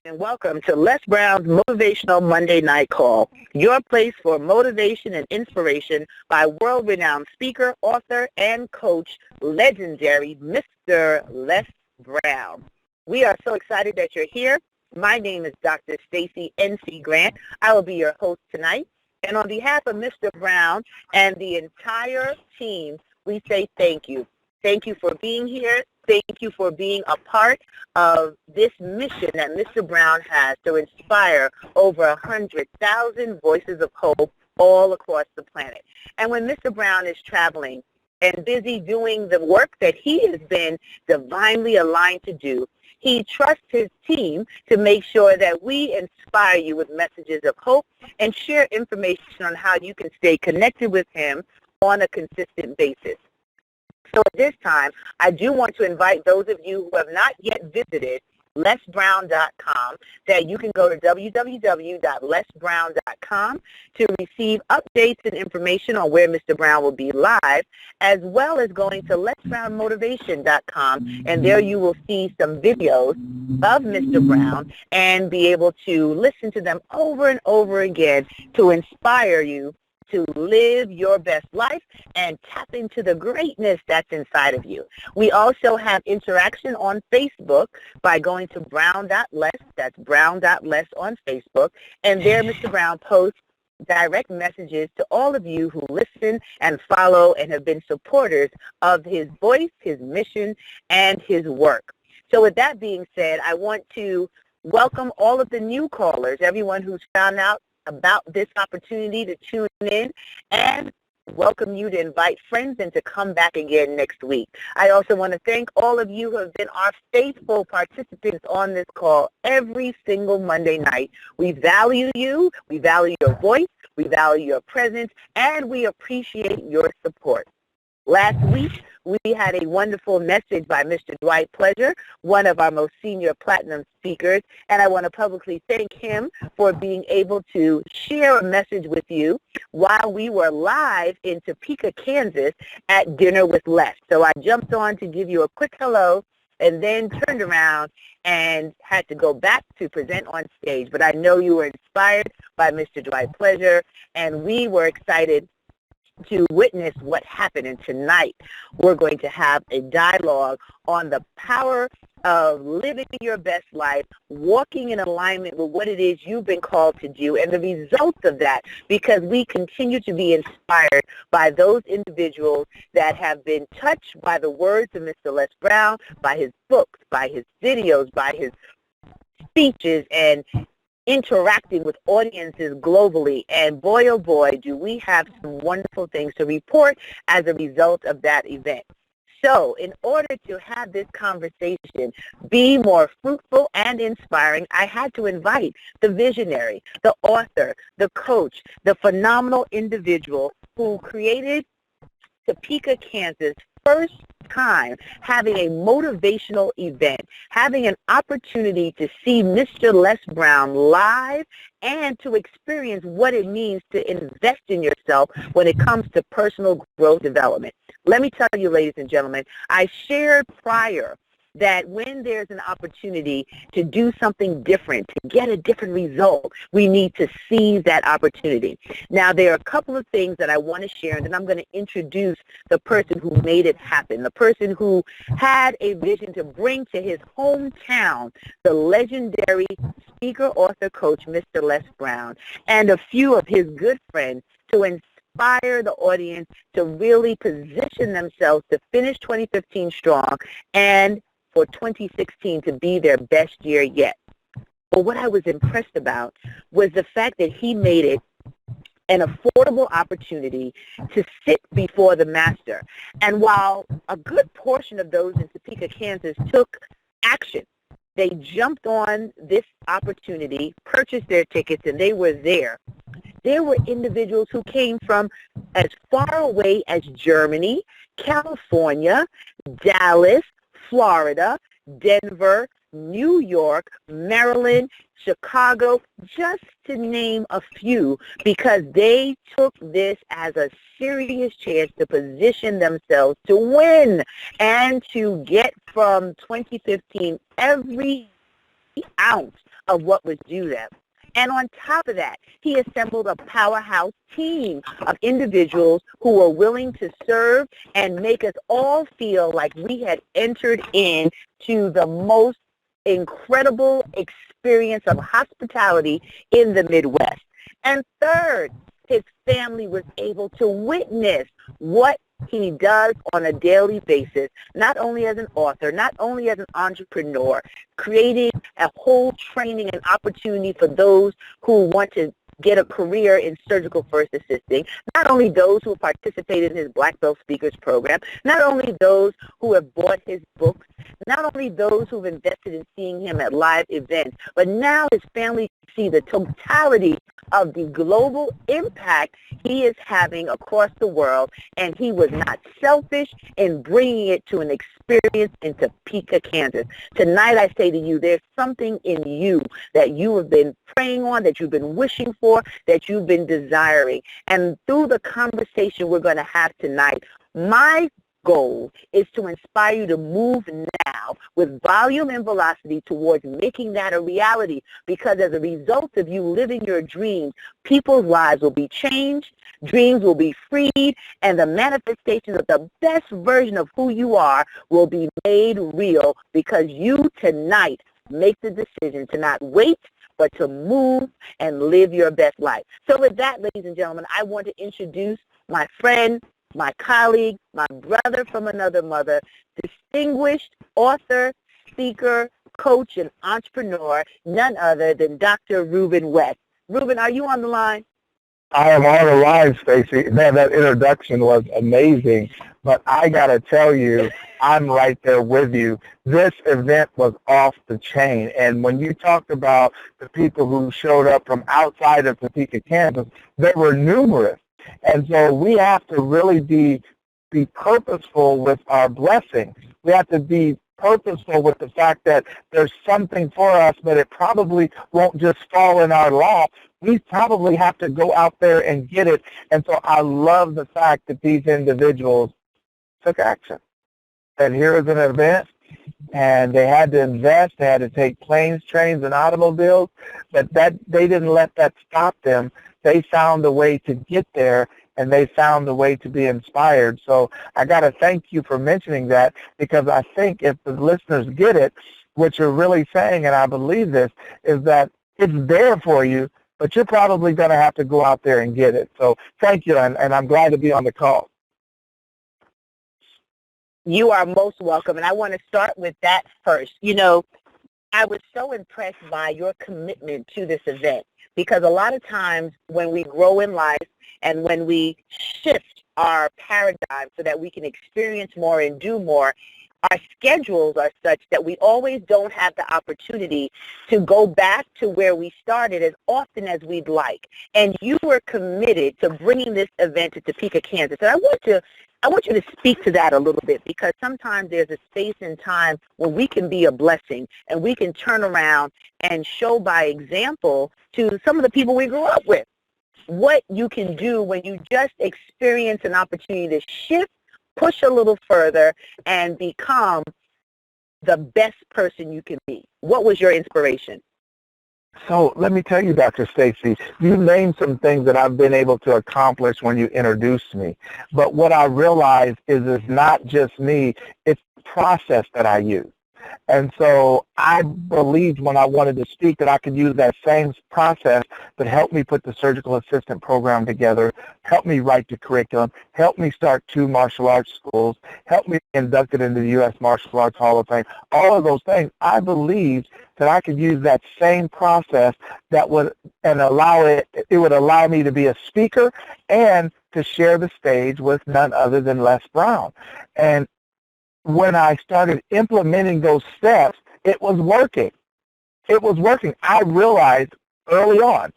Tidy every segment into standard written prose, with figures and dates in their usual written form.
and welcome to Les Brown's Motivational Monday Night Call, your place for motivation and inspiration by world-renowned speaker, author, and coach, legendary Mr. Les Brown. We are so excited that you're here. My name is Dr. Stacy N.C. Grant. I will be your host tonight. And on behalf of Mr. Brown and the entire team, we say thank you. Thank you for being here. Thank you for being a part of this mission that Mr. Brown has to inspire over 100,000 voices of hope all across the planet. And when Mr. Brown is traveling and busy doing the work that he has been divinely aligned to do, he trusts his team to make sure that we inspire you with messages of hope and share information on how you can stay connected with him on a consistent basis. So at this time, I do want to invite those of you who have not yet visited lesbrown.com, that you can go to www.lesbrown.com to receive updates and information on where Mr. Brown will be live, as well as going to lesbrownmotivation.com, and there you will see some videos of Mr. Brown and be able to listen to them over and over again to inspire you to live your best life and tap into the greatness that's inside of you. We also have interaction on Facebook by going to brown.les, that's brown.les on Facebook, and there Mr. Brown posts direct messages to all of you who listen and follow and have been supporters of his voice, his mission, and his work. So with that being said, I want to welcome all of the new callers, everyone who's found out about this opportunity to tune in, and welcome you to invite friends and to come back again next week. I also want to thank all of you who have been our faithful participants on this call every single Monday night. We value you, we value your voice, we value your presence, and we appreciate your support. Last week, we had a wonderful message by Mr. Dwight Pleasure, one of our most senior platinum speakers, and I want to publicly thank him for being able to share a message with you while we were live in Topeka, Kansas at Dinner with Les. So I jumped on to give you a quick hello and then turned around and had to go back to present on stage. But I know you were inspired by Mr. Dwight Pleasure, and we were excited to witness what happened. And tonight we're going to have a dialogue on the power of living your best life, walking in alignment with what it is you've been called to do, and the results of that, because we continue to be inspired by those individuals that have been touched by the words of Mr. Les Brown, by his books, by his videos, by his speeches, and interacting with audiences globally. And boy, oh boy, do we have some wonderful things to report as a result of that event. So in order to have this conversation be more fruitful and inspiring, I had to invite the visionary, the author, the coach, the phenomenal individual who created Topeka, Kansas, first time having a motivational event, having an opportunity to see Mr. Les Brown live and to experience what it means to invest in yourself when it comes to personal growth development. Let me tell you, ladies and gentlemen, I shared prior that when there's an opportunity to do something different, to get a different result, we need to seize that opportunity. Now, there are a couple of things that I want to share, and then I'm going to introduce the person who made it happen, the person who had a vision to bring to his hometown the legendary speaker, author, coach, Mr. Les Brown, and a few of his good friends to inspire the audience to really position themselves to finish 2015 strong and for 2016 to be their best year yet. But what I was impressed about was the fact that he made it an affordable opportunity to sit before the master. And while a good portion of those in Topeka, Kansas took action, they jumped on this opportunity, purchased their tickets, and they were there. There were individuals who came from as far away as Germany, California, Dallas, Florida, Denver, New York, Maryland, Chicago, just to name a few, because they took this as a serious chance to position themselves to win and to get from 2015 every ounce of what was due them. And on top of that, he assembled a powerhouse team of individuals who were willing to serve and make us all feel like we had entered into the most incredible experience of hospitality in the Midwest. And third, his family was able to witness what he does on a daily basis, not only as an author, not only as an entrepreneur, creating a whole training and opportunity for those who want to get a career in surgical first assisting, not only those who have participated in his Black Belt Speakers Program, not only those who have bought his books, not only those who have invested in seeing him at live events, but now his family can see the totality of the global impact he is having across the world, and he was not selfish in bringing it to an experience in Topeka, Kansas. Tonight I say to you, there's something in you that you have been praying on, that you've been wishing for, that you've been desiring. And through the conversation we're going to have tonight, my goal is to inspire you to move now with volume and velocity towards making that a reality, because as a result of you living your dreams, people's lives will be changed, dreams will be freed, and the manifestations of the best version of who you are will be made real, because you tonight make the decision to not wait, but to move and live your best life. So with that, ladies and gentlemen, I want to introduce my friend, my colleague, my brother from another mother, distinguished author, speaker, coach, and entrepreneur, none other than Dr. Ruben West. Ruben, are you on the line? I am on the line, Stacey. Man, that introduction was amazing. But I got to tell you, I'm right there with you. This event was off the chain. And when you talked about the people who showed up from outside of Topeka, Kansas, there were numerous. And so we have to really be purposeful with our blessing. We have to be purposeful with the fact that there's something for us, but it probably won't just fall in our lap. We probably have to go out there and get it. And so I love the fact that these individuals took action. And here is an event, and they had to invest. They had to take planes, trains, and automobiles, but that they didn't let that stop them. They found a way to get there, and they found a way to be inspired. So I got to thank you for mentioning that, because I think if the listeners get it, what you're really saying, and I believe this, is that it's there for you, but you're probably going to have to go out there and get it. So thank you, and I'm glad to be on the call. You are most welcome, and I want to start with that first. You know, I was so impressed by your commitment to this event, because a lot of times when we grow in life and when we shift our paradigm so that we can experience more and do more, our schedules are such that we always don't have the opportunity to go back to where we started as often as we'd like. And you were committed to bringing this event to Topeka, Kansas. And I want you to speak to that a little bit, because sometimes there's a space and time when we can be a blessing and we can turn around and show by example to some of the people we grew up with what you can do when you just experience an opportunity to shift, push a little further, and become the best person you can be. What was your inspiration? So let me tell you, Dr. Stacey, you named some things that I've been able to accomplish when you introduced me. But what I realized is it's not just me, it's the process that I use. And so I believed when I wanted to speak that I could use that same process that helped me put the surgical assistant program together, helped me write the curriculum, helped me start 2 martial arts schools, helped me be inducted into the U.S. Martial Arts Hall of Fame. All of those things, I believed that I could use that same process that would allow me to be a speaker and to share the stage with none other than Les Brown. And when I started implementing those steps, it was working. It was working. I realized early on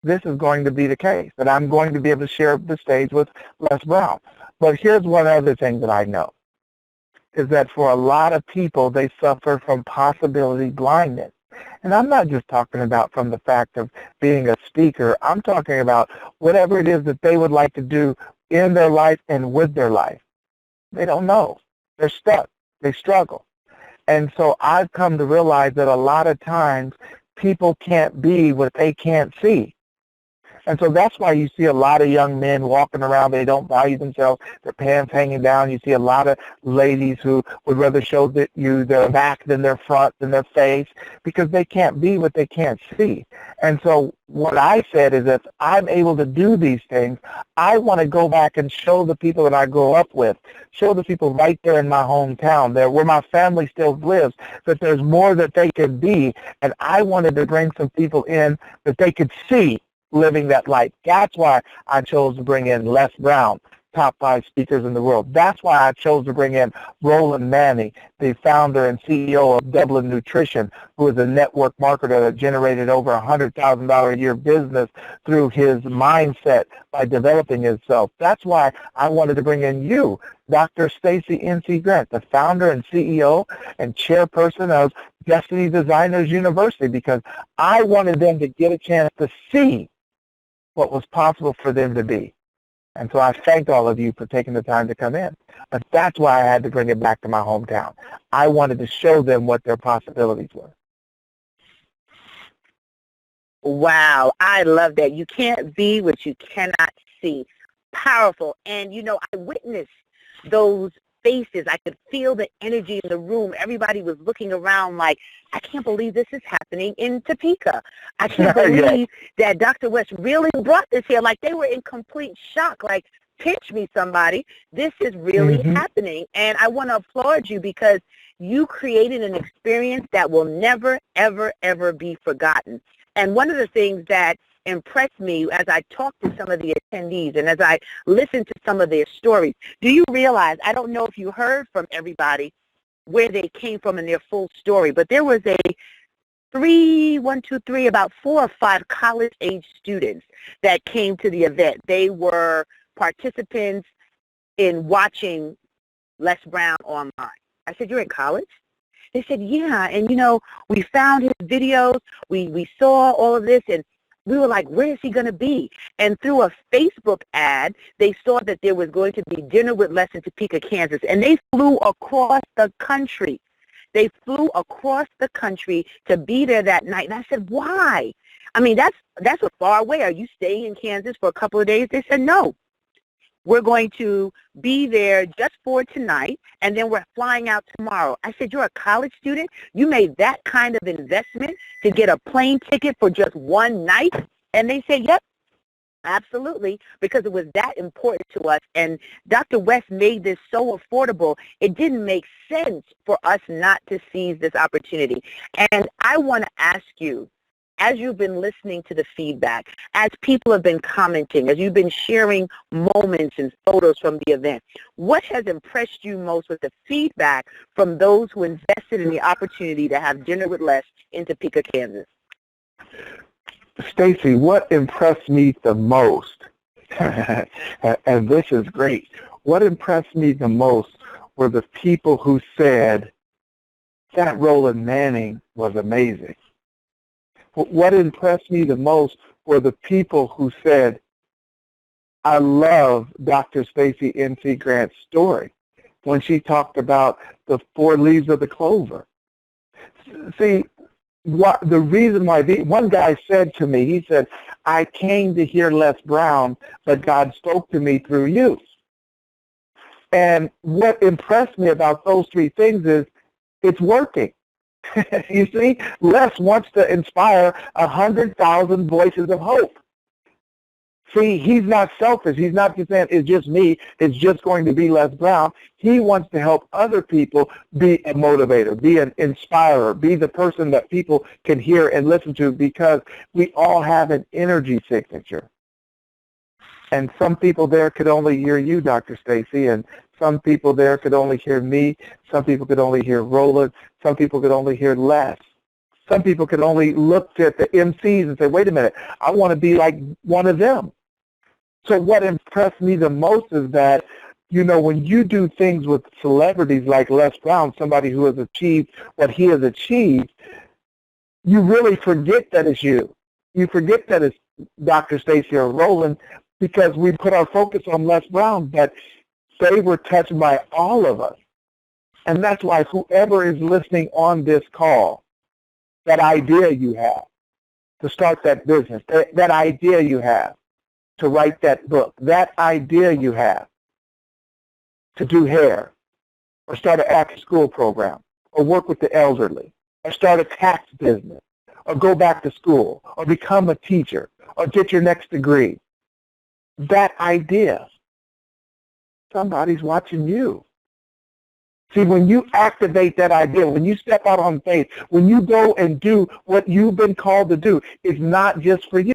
this is going to be the case, that I'm going to be able to share the stage with Les Brown. But here's one other thing that I know, is that for a lot of people, they suffer from possibility blindness. And I'm not just talking about from the fact of being a speaker. I'm talking about whatever it is that they would like to do in their life and with their life. They don't know. They're stuck. They struggle. And so I've come to realize that a lot of times people can't be what they can't see. And so that's why you see a lot of young men walking around. They don't value themselves. Their pants hanging down. You see a lot of ladies who would rather show their back than their front, than their face, because they can't be what they can't see. And so what I said is, if I'm able to do these things, I want to go back and show the people that I grew up with, show the people right there in my hometown, there where my family still lives, that there's more that they could be. And I wanted to bring some people in that they could see living that life. That's why I chose to bring in Les Brown, top 5 speakers in the world. That's why I chose to bring in Roland Mamie, the founder and CEO of Dublin Nutrition, who is a network marketer that generated over $100,000 a year business through his mindset by developing himself. That's why I wanted to bring in you, Dr. Stacey N.C. Grant, the founder and CEO and chairperson of Destiny Designers University, because I wanted them to get a chance to see what was possible for them to be. And so I thank all of you for taking the time to come in. But that's why I had to bring it back to my hometown. I wanted to show them what their possibilities were. Wow, I love that. You can't be what you cannot see. Powerful. And, I witnessed those faces. I could feel the energy in the room. Everybody was looking around like, I can't believe this is happening in Topeka. I can't believe that Dr. West really brought this here. Like, they were in complete shock. Like, pinch me, somebody. This is really happening. And I want to applaud you, because you created an experience that will never, ever, ever be forgotten. And one of the things that impressed me as I talked to some of the attendees and as I listened to some of their stories, do you realize, I don't know if you heard from everybody where they came from in their full story, but there was about 4 or 5 college-age students that came to the event. They were participants in watching Les Brown online. I said, you're in college? They said, yeah, and we found his videos, we saw all of this, and we were like, where is he going to be? And through a Facebook ad, they saw that there was going to be dinner with Les in Topeka, Kansas, and they flew across the country. They flew across the country to be there that night, and I said, why? I mean, that's a far away. Are you staying in Kansas for a couple of days? They said, no. We're going to be there just for tonight, and then we're flying out tomorrow. I said, you're a college student? You made that kind of investment to get a plane ticket for just one night? And they said, yep, absolutely, because it was that important to us. And Dr. West made this so affordable, it didn't make sense for us not to seize this opportunity. And I want to ask you, as you've been listening to the feedback, as people have been commenting, as you've been sharing moments and photos from the event, what has impressed you most with the feedback from those who invested in the opportunity to have dinner with Les in Topeka, Kansas? Stacey, what impressed me the most, and this is great, what impressed me the most were the people who said, that Roland Manning was amazing. What impressed me the most were the people who said, I love Dr. Stacey N.C. Grant's story when she talked about the 4 leaves of the clover. See, the reason why, one guy said to me, he said, I came to hear Les Brown, but God spoke to me through you. And what impressed me about those 3 things is it's working. You see, Les wants to inspire 100,000 voices of hope. See, he's not selfish. He's not just saying, it's just me, it's just going to be Les Brown. He wants to help other people be a motivator, be an inspirer, be the person that people can hear and listen to, because we all have an energy signature. And some people there could only hear you, Dr. Stacey, and some people there could only hear me. Some people could only hear Roland. Some people could only hear Les. Some people could only look at the MCs and say, wait a minute, I want to be like one of them. So what impressed me the most is that, when you do things with celebrities like Les Brown, somebody who has achieved what he has achieved, you really forget that it's you. You forget that it's Dr. Stacey or Roland, because we put our focus on Les Brown, but they were touched by all of us. And that's why whoever is listening on this call, that idea you have, to start that business, that idea you have to write that book, that idea you have to do hair, or start an after-school program, or work with the elderly, or start a tax business, or go back to school, or become a teacher, or get your next degree. That idea, somebody's watching you. See, when you activate that idea, when you step out on faith, when you go and do what you've been called to do, it's not just for you.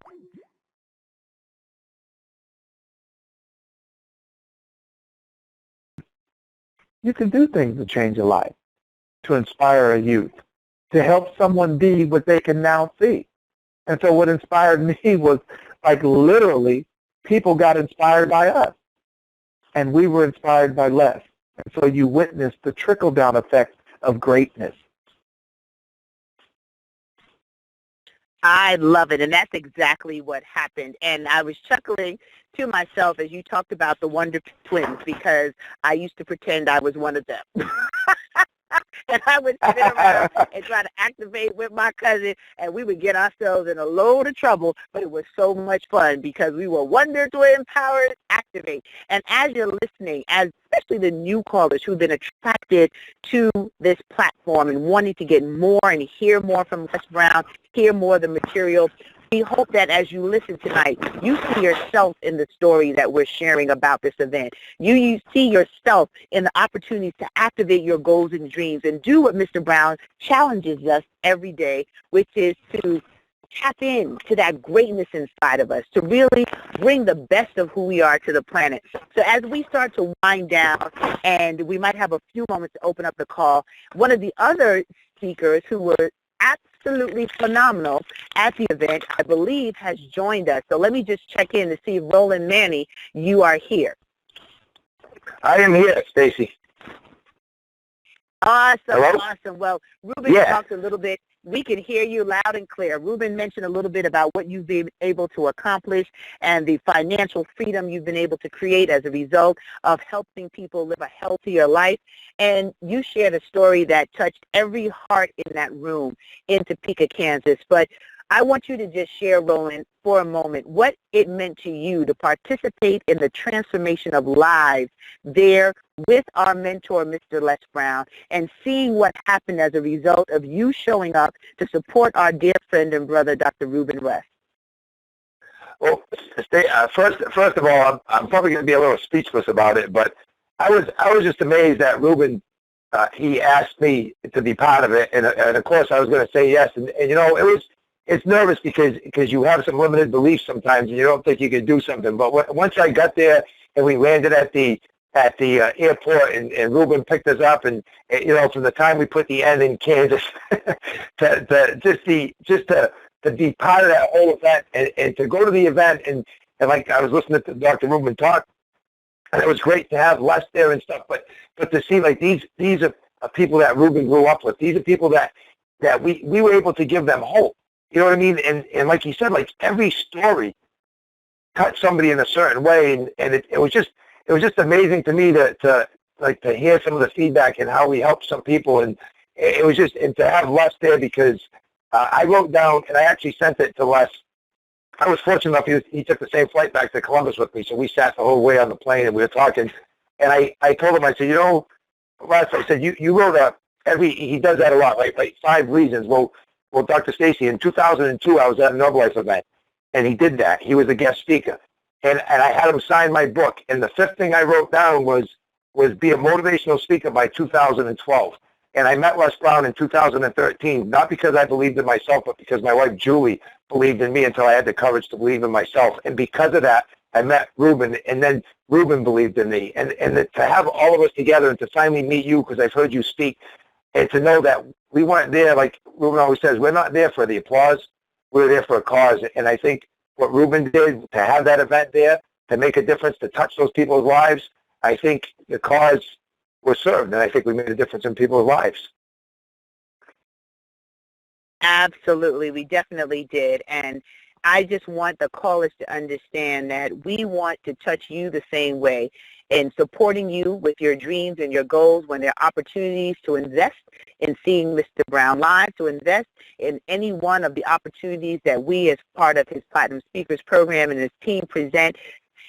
You can do things to change a life, to inspire a youth, to help someone be what they can now see. And so what inspired me was, like, literally, people got inspired by us, and we were inspired by Les. And so you witnessed the trickle-down effect of greatness. I love it, and that's exactly what happened. And I was chuckling to myself as you talked about the Wonder Twins, because I used to pretend I was one of them. And I would sit around and try to activate with my cousin, and we would get ourselves in a load of trouble, but it was so much fun because we were Wonder Twin powered activate. And as you're listening, as especially the new callers who've been attracted to this platform and wanting to get more and hear more from Les Brown, hear more of the material, we hope that as you listen tonight, you see yourself in the story that we're sharing about this event. You see yourself in the opportunities to activate your goals and dreams and do what Mr. Brown challenges us every day, which is to tap into that greatness inside of us, to really bring the best of who we are to the planet. So as we start to wind down, and we might have a few moments to open up the call, one of the other speakers who were absolutely phenomenal at the event, I believe, has joined us. So let me just check in to see if Roland Manny, you are here. I am here, Stacy. Awesome, Hello? awesome. Well, Ruben talked a little bit. We can hear you loud and clear. Ruben mentioned a little bit about what you've been able to accomplish and the financial freedom you've been able to create as a result of helping people live a healthier life. And you shared a story that touched every heart in that room in Topeka, Kansas. But I want you to just share, Roland, for a moment, what it meant to you to participate in the transformation of lives there with our mentor, Mr. Les Brown, and seeing what happened as a result of you showing up to support our dear friend and brother, Dr. Ruben West. Well, first of all, I'm probably going to be a little speechless about it, but I was just amazed that Ruben, he asked me to be part of it, and of course I was going to say yes, and you know, it's nervous because you have some limited beliefs sometimes, and you don't think you can do something. But once I got there and we landed at the airport, and Ruben picked us up, and you know, from the time we put the end in Kansas to be part of that whole event, and to go to the event, and like I was listening to Dr. Ruben talk, and it was great to have Les there and stuff. But to see, like, these are people that Ruben grew up with. These are people that we were able to give them hope. You know what I mean? And like you said, like, every story touched somebody in a certain way, and it was just amazing to me to hear some of the feedback and how we helped some people, and it was just, and to have Les there, because I wrote down, and I actually sent it to Les. I was fortunate enough, he took the same flight back to Columbus with me, so we sat the whole way on the plane and we were talking, and I told him, I said, you know, Les, I said, you wrote he does that a lot, right? Like 5 reasons. Well, Dr. Stacy, in 2002, I was at a Herbalife event, and he did that. He was a guest speaker. And I had him sign my book. And the 5th thing I wrote down was be a motivational speaker by 2012. And I met Les Brown in 2013, not because I believed in myself, but because my wife, Julie, believed in me until I had the courage to believe in myself. And because of that, I met Ruben, and then Ruben believed in me. And to have all of us together and to finally meet you, because I've heard you speak, and to know that we weren't there, like Ruben always says, we're not there for the applause. We're there for a cause. And I think what Ruben did to have that event there, to make a difference, to touch those people's lives, I think the cause was served, and I think we made a difference in people's lives. Absolutely, we definitely did. And I just want the callers to understand that we want to touch you the same way. in supporting you with your dreams and your goals when there are opportunities to invest in seeing Mr. Brown live, to invest in any one of the opportunities that we as part of his Platinum Speakers program and his team present.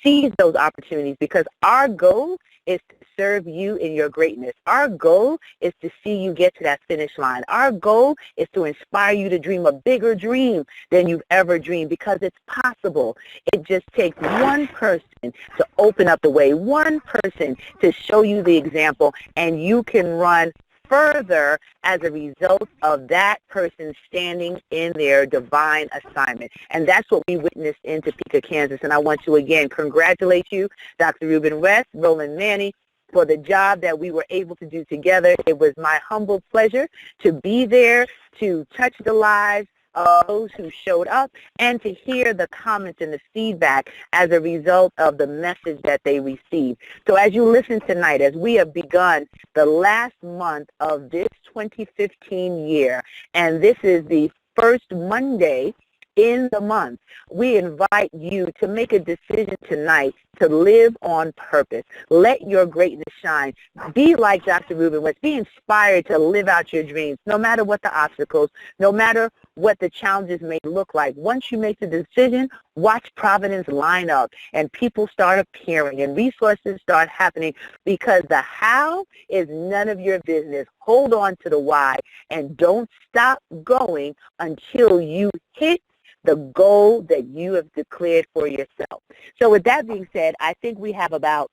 Seize those opportunities, because our goal is to serve you in your greatness. Our goal is to see you get to that finish line. Our goal is to inspire you to dream a bigger dream than you've ever dreamed, because it's possible. It just takes one person to open up the way, one person to show you the example, and you can run further as a result of that person standing in their divine assignment. And that's what we witnessed in Topeka, Kansas. And I want to again congratulate you, Dr. Ruben West, Roland Manny, for the job that we were able to do together. It was my humble pleasure to be there, to touch the lives of those who showed up, and to hear the comments and the feedback as a result of the message that they received. So as you listen tonight, as we have begun the last month of this 2015 year, and this is the first Monday in the month, we invite you to make a decision tonight to live on purpose. Let your greatness shine. Be like Dr. Ruben West. Be inspired to live out your dreams, no matter what the obstacles, no matter what the challenges may look like. Once you make the decision, watch providence line up, and people start appearing, and resources start happening, because the how is none of your business. Hold on to the why, and don't stop going until you hit the goal that you have declared for yourself. So with that being said, I think we have about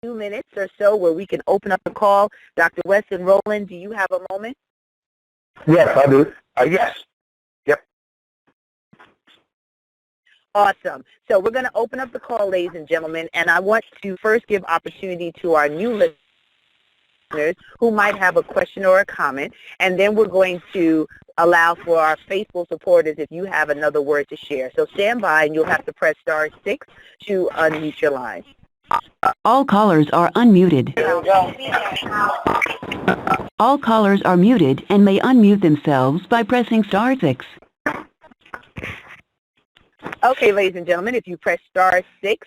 2 minutes or so where we can open up the call. Dr. West and Roland, do you have a moment? Yes, I do. Yes. Yep. Awesome. So we're going to open up the call, ladies and gentlemen, and I want to first give opportunity to our new listeners who might have a question or a comment, and then we're going to allow for our faithful supporters if you have another word to share. So stand by, and you'll have to press *6 to unmute your line. All callers are unmuted. All callers are muted and may unmute themselves by pressing *6. Okay, ladies and gentlemen, if you press *6,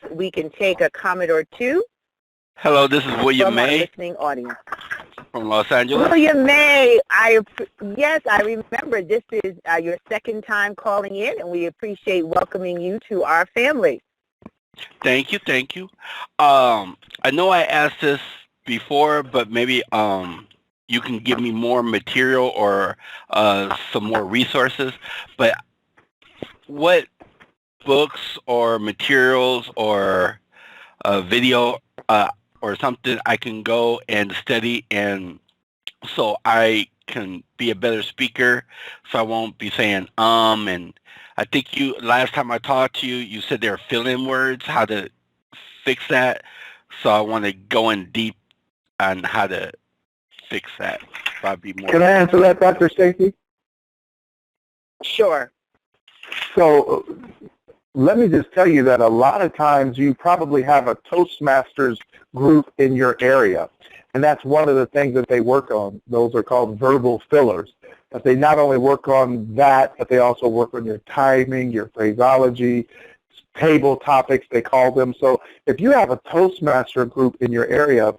we can take a comment or two. Hello, this is William from our May listening audience. from Los Angeles. William May, yes, I remember. This is your second time calling in, and we appreciate welcoming you to our family. Thank you, thank you. I know I asked this before, but maybe you can give me more material or some more resources. But what books or materials or video or something I can go and study, and so I can be a better speaker, so I won't be saying and I think last time I talked to you, you said there are fill-in words, how to fix that. So I want to go in deep on how to fix that. Probably more. Can I answer that, Dr. Stacy? Sure. So let me just tell you that a lot of times you probably have a Toastmasters group in your area, and that's one of the things that they work on. Those are called verbal fillers. But they not only work on that, but they also work on your timing, your phraseology, table topics, they call them. So if you have a Toastmaster group in your area,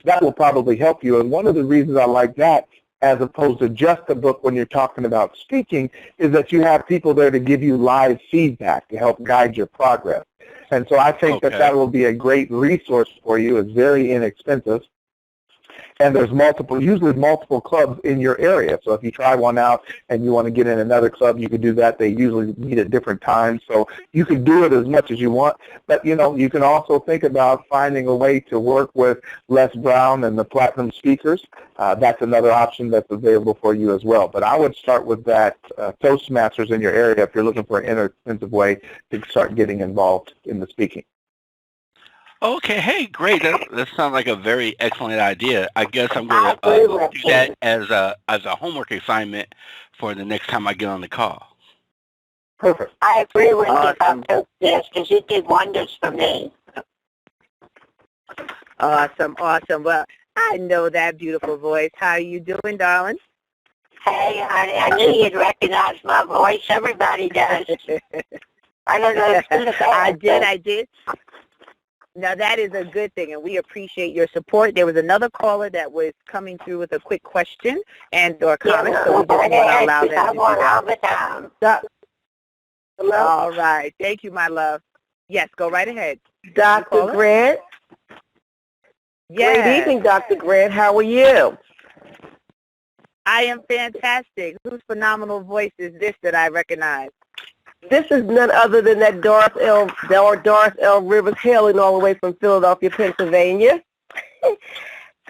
that will probably help you. And one of the reasons I like that, as opposed to just a book when you're talking about speaking, is that you have people there to give you live feedback to help guide your progress. And so I think that will be a great resource for you. It's very inexpensive. And there's usually multiple clubs in your area. So if you try one out and you want to get in another club, you can do that. They usually meet at different times. So you can do it as much as you want. But, you can also think about finding a way to work with Les Brown and the Platinum Speakers. That's another option that's available for you as well. But I would start with that Toastmasters in your area if you're looking for an inexpensive way to start getting involved in the speaking. Okay, hey, great. That sounds like a very excellent idea. I guess I'm going to do that as a homework assignment for the next time I get on the call. Perfect. I agree with you about those, yes, because you did wonders for me. Awesome, awesome. Well, I know that beautiful voice. How are you doing, darling? Hey, I knew you'd recognize my voice. Everybody does. I don't know if it's good or bad. I did. Now, that is a good thing, and we appreciate your support. There was another caller that was coming through with a quick question and or comment, so we just want to allow them to do that. Hello? All right. Thank you, my love. Yes, go right ahead. Dr. Grant? Yes. Great evening, Dr. Grant. How are you? I am fantastic. Whose phenomenal voice is this that I recognize? This is none other than that Doris L. Rivers hailing all the way from Philadelphia, Pennsylvania.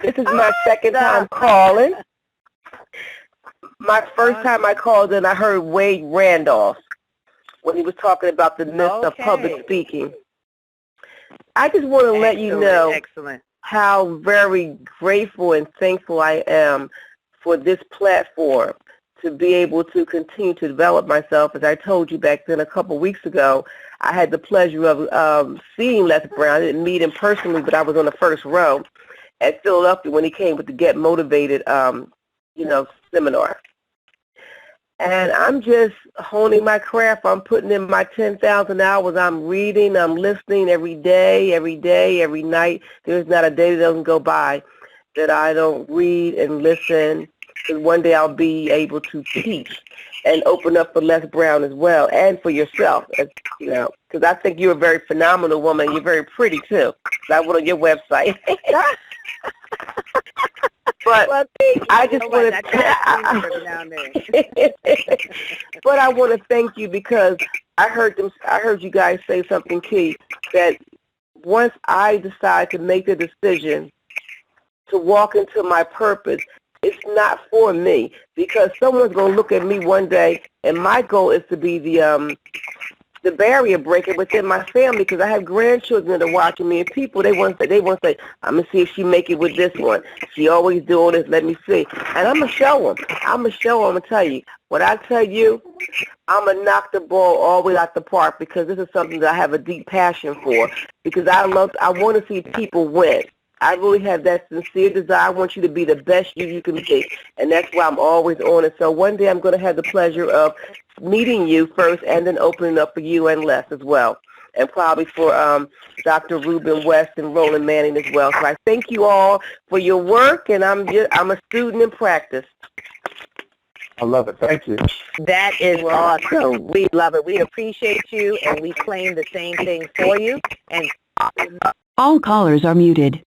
This is my second time calling. My first time I called in, I heard Wade Randolph when he was talking about the myth of public speaking. I just want to let you know how very grateful and thankful I am for this platform to be able to continue to develop myself. As I told you back then a couple of weeks ago, I had the pleasure of seeing Les Brown. I didn't meet him personally, but I was on the first row at Philadelphia when he came with the Get Motivated, seminar. And I'm just honing my craft. I'm putting in my 10,000 hours. I'm reading. I'm listening every day, every night. There's not a day that doesn't go by that I don't read and listen. Because one day I'll be able to teach and open up for Les Brown as well, and for yourself, because I think you're a very phenomenal woman. You're very pretty too. I went on your website. But well, I just want to. But I want to thank you because I heard you guys say something key, that once I decide to make the decision to walk into my purpose, it's not for me, because someone's going to look at me one day, and my goal is to be the barrier breaker within my family, because I have grandchildren that are watching me, and people, they want to say, I'm going to see if she make it with this one. She always doing this, let me see. And I'm going to show them. I'm going to tell you. What I tell you, I'm going to knock the ball all the way out the park, because this is something that I have a deep passion for, because I want to see people win. I really have that sincere desire. I want you to be the best you can be, and that's why I'm always on it. So one day I'm going to have the pleasure of meeting you first and then opening up for you and Les as well, and probably for Dr. Ruben West and Roland Manning as well. So I thank you all for your work, and I'm a student in practice. I love it. Thank you. That is awesome. We love it. We appreciate you, and we claim the same thing for you. And all callers are muted.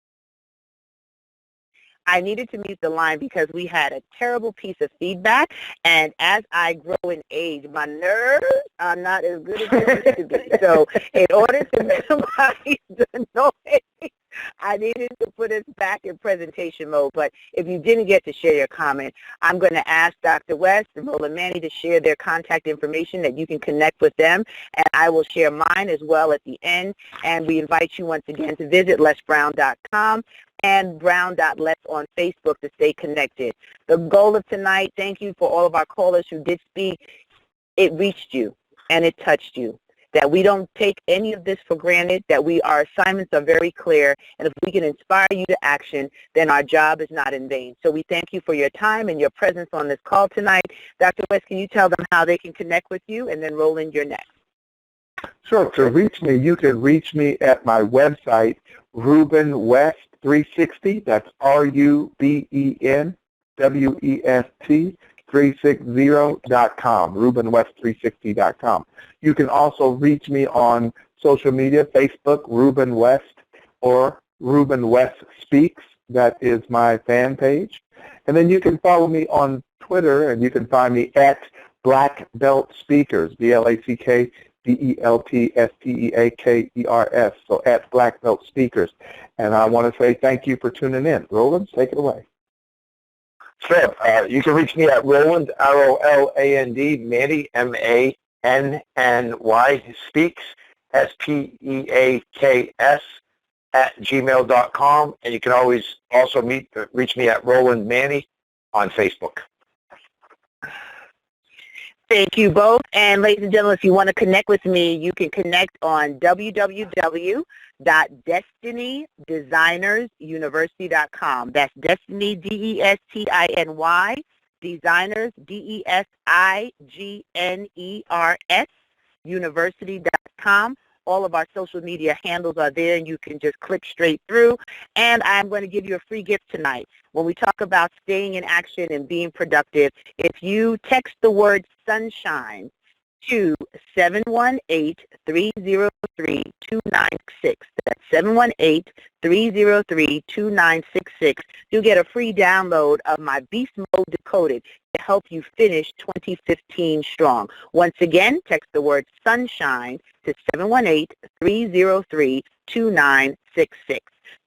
I needed to mute the line because we had a terrible piece of feedback, and as I grow in age, my nerves are not as good as they used to be. So in order to minimize the noise, I needed to put it back in presentation mode. But if you didn't get to share your comment, I'm going to ask Dr. West and Roland Manning to share their contact information that you can connect with them, and I will share mine as well at the end. And we invite you once again to visit lesbrown.com and brown.les on Facebook to stay connected. The goal of tonight, thank you for all of our callers who did speak. It reached you and it touched you. That we don't take any of this for granted, that our assignments are very clear, and if we can inspire you to action, then our job is not in vain. So we thank you for your time and your presence on this call tonight. Dr. West, can you tell them how they can connect with you, and then Roland, you're next. Sure. To reach me, you can reach me at my website, Ruben West 360. That's RUBENWEST 360.com, RubenWest360.com. You can also reach me on social media, Facebook, Ruben West, or Ruben West Speaks. That is my fan page. And then you can follow me on Twitter, and you can find me at Black Belt Speakers, BLACKBELTSPEAKERS, so at Black Belt Speakers. And I want to say thank you for tuning in. Roland, take it away. Sure. You can reach me at Roland, R-O-L-A-N-D, Manny, M-A-N-N-Y, Speaks, S-P-E-A-K-S, @gmail.com. And you can always also reach me at Roland Manny on Facebook. Thank you both. And ladies and gentlemen, if you want to connect with me, you can connect on www.destinydesignersuniversity.com. That's Destiny, D-E-S-T-I-N-Y, Designers, D-E-S-I-G-N-E-R-S, university.com. All of our social media handles are there, and you can just click straight through. And I'm going to give you a free gift tonight. When we talk about staying in action and being productive, if you text the word sunshine to 718-303-2966. That's 718-303-2966. You get a free download of my Beast Mode Decoded to help you finish 2015 strong. Once again, text the word sunshine to 718-303-2966.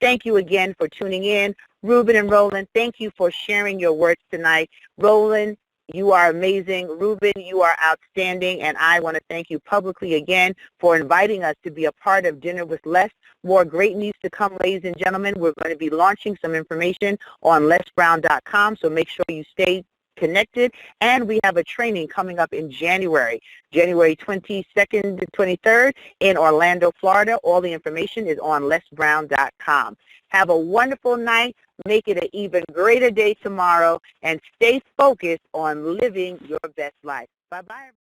Thank you again for tuning in. Ruben and Roland, thank you for sharing your words tonight. Roland, you are amazing. Ruben, you are outstanding. And I want to thank you publicly again for inviting us to be a part of Dinner with Les. More great news to come, ladies and gentlemen. We're going to be launching some information on lesbrown.com, so make sure you stay connected. And we have a training coming up in January 22nd to 23rd in Orlando, Florida. All the information is on lesbrown.com. Have a wonderful night. Make it an even greater day tomorrow, and stay focused on living your best life. Bye-bye.